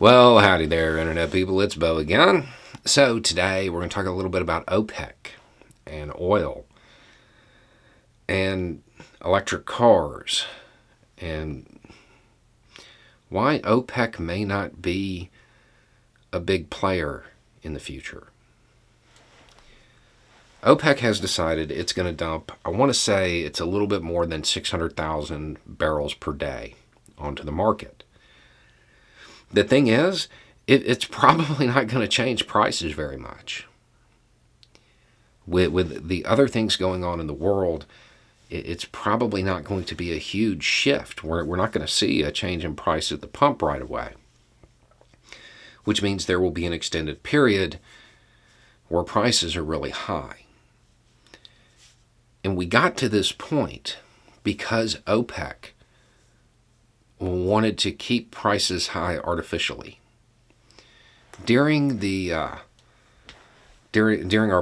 Well, howdy there, Internet people. It's Bo again. So, today we're going to talk a little bit about OPEC and oil and electric cars and why OPEC may not be a big player in the future. OPEC has decided it's going to dump, I want to say it's a little bit more than 600,000 barrels per day onto the market. The thing is, it's probably not going to change prices very much. With the other things going on in the world, it's probably not going to be a huge shift. We're not going to see a change in price at the pump right away, which means there will be an extended period where prices are really high. And we got to this point because OPEC wanted to keep prices high artificially. During our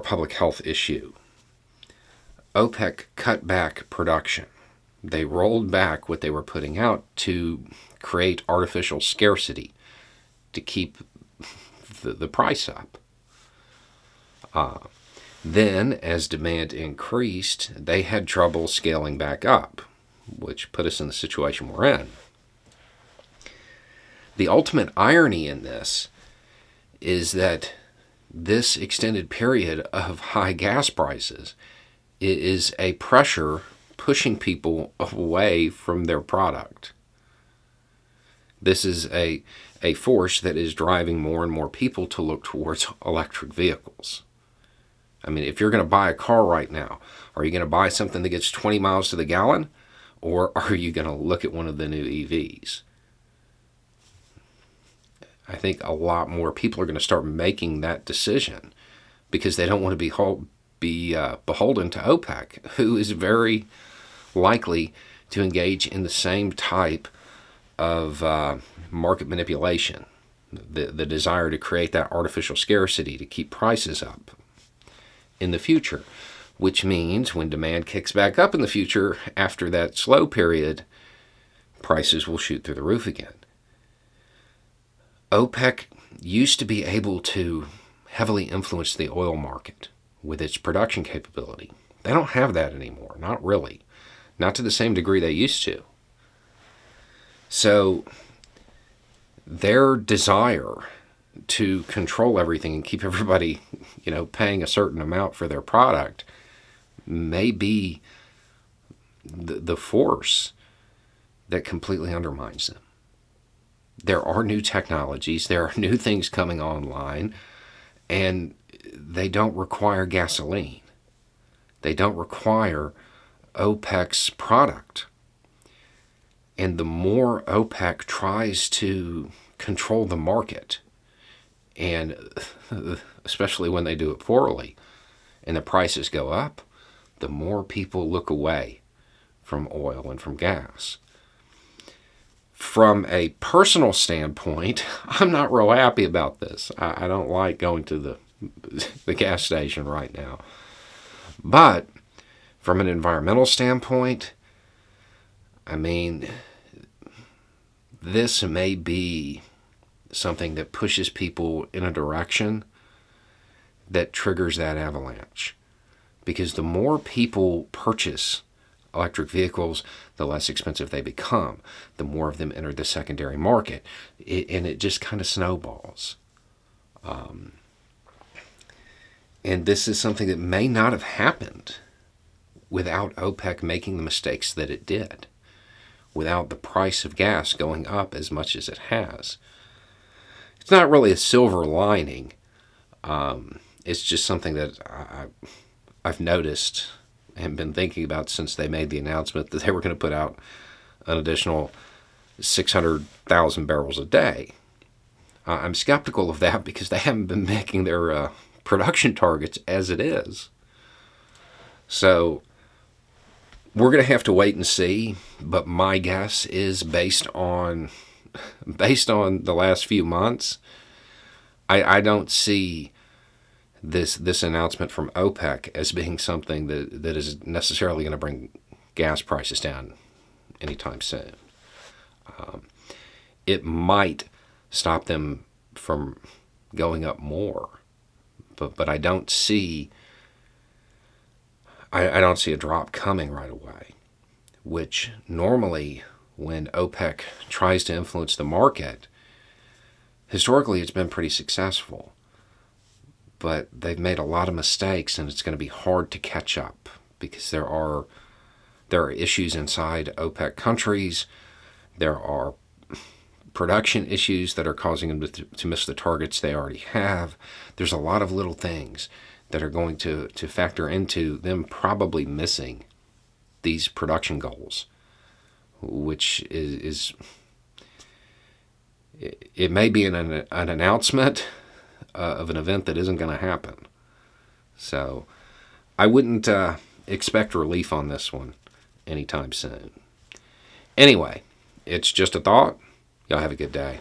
public health issue, OPEC cut back production. They rolled back what they were putting out to create artificial scarcity to keep the price up. Then, as demand increased, they had trouble scaling back up, which put us in the situation we're in. The ultimate irony in this is that this extended period of high gas prices is a pressure pushing people away from their product. This is a force that is driving more and more people to look towards electric vehicles. I mean, if you're going to buy a car right now, are you going to buy something that gets 20 miles to the gallon? Or are you going to look at one of the new EVs? I think a lot more people are going to start making that decision because they don't want to be beholden to OPEC, who is very likely to engage in the same type of market manipulation, the desire to create that artificial scarcity to keep prices up in the future, which means when demand kicks back up in the future after that slow period, prices will shoot through the roof again. OPEC used to be able to heavily influence the oil market with its production capability. They don't have that anymore, not really. Not to the same degree they used to. So their desire to control everything and keep everybody, paying a certain amount for their product may be the force that completely undermines them. There are new technologies, there are new things coming online, and they don't require gasoline. They don't require OPEC's product. And the more OPEC tries to control the market, and especially when they do it poorly, and the prices go up, the more people look away from oil and from gas. From a personal standpoint, I'm not real happy about this. I don't like going to the gas station right now. But from an environmental standpoint, I mean, this may be something that pushes people in a direction that triggers that avalanche. Because the more people purchase electric vehicles, the less expensive they become. The more of them enter the secondary market. And it just kind of snowballs. And this is something that may not have happened without OPEC making the mistakes that it did. Without the price of gas going up as much as it has. It's not really a silver lining. It's just something that I've noticed and been thinking about since they made the announcement that they were going to put out an additional 600,000 barrels a day. I'm skeptical of that because they haven't been making their production targets as it is. So we're going to have to wait and see, but my guess is based on the last few months, I don't see this announcement from OPEC as being something that is necessarily going to bring gas prices down anytime soon. It might stop them from going up more. But I don't see I don't see a drop coming right away, which normally when OPEC tries to influence the market, historically it's been pretty successful. But they've made a lot of mistakes, and it's going to be hard to catch up because there are issues inside OPEC countries. There are production issues that are causing them to miss the targets they already have. There's a lot of little things that are going to factor into them probably missing these production goals, which is it may be an announcement of an event that isn't going to happen. So I wouldn't expect relief on this one anytime soon. Anyway, it's just a thought. Y'all have a good day.